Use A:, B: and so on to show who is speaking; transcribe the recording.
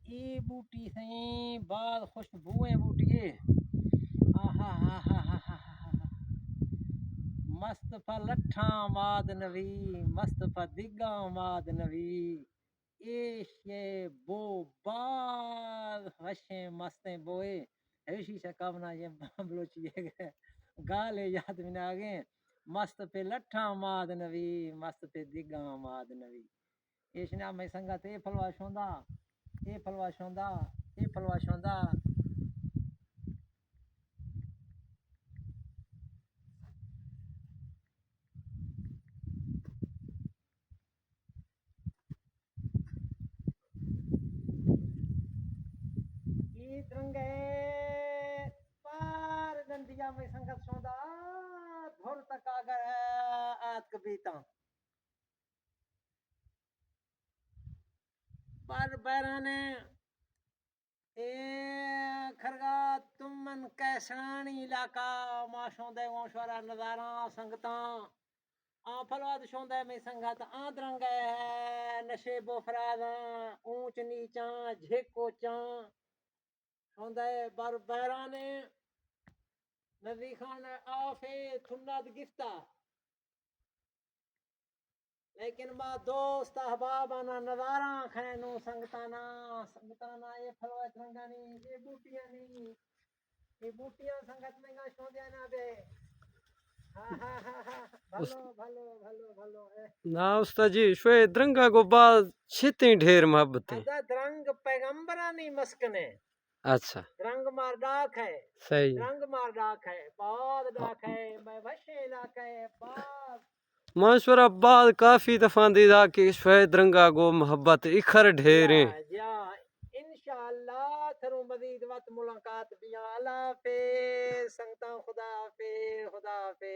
A: ये बूटी सही बाद खुशबुएं बूटिए। आहा हा हा हा हा हा। मस्त लठा माद नवी, मस्त दिगा माद नवी। ये बो बाल वशे मस्ते बोए ऐसी शकवना ये बलोची है गाले याद में आ गए। मस्त पे लठा माद नवी, मस्त पे दिगा माद नवी। इसने मैं संगत ए फलवा शोंदा, ए फलवा शोंदा, ए फलवा शोंदा। गीत रंगे पार गंदिया में संगत शोंदा धुर तक आगर आत कबीता पर बैराने ए खरगा तुमन कैसरानी इलाका माशों दे वंशवारा नजारा संगता आ फलवाद शोंदा में संगत आदरंग है नशे बोफरादा ऊंच नीचा झेको चा शोंदा बर बैराने नदी खान आफे थुन्नद गिफ्ता लेकिन बा दोस्त अहबाब ना नजारा खैनु संगताना ये फलवा रंगानी ये बूटियां नहीं ये बूटियां संगत में गा शोंदिया ना बे हा भलो भलो भलो भलो
B: ना उस्ताद जी शोए द्रंगा को बाद छिती ढेर मोहब्बतें
A: अदा द्रंग पैगंबरा नहीं मस्कने।
B: अच्छा
A: द्रंग मार डाक है
B: सही
A: द्रंग मार डाक है बहुत डाक है मैं वशे इलाका है बहुत
B: माशवरा बाद काफी दफा दीदा कि शोए द्रंगा को मोहब्बत इखर ढेरे
A: या इंशाअल्लाह थरो मजीद वक्त मुलाकात भी अल्लाह पे संगता खुदा पे खुदा पे।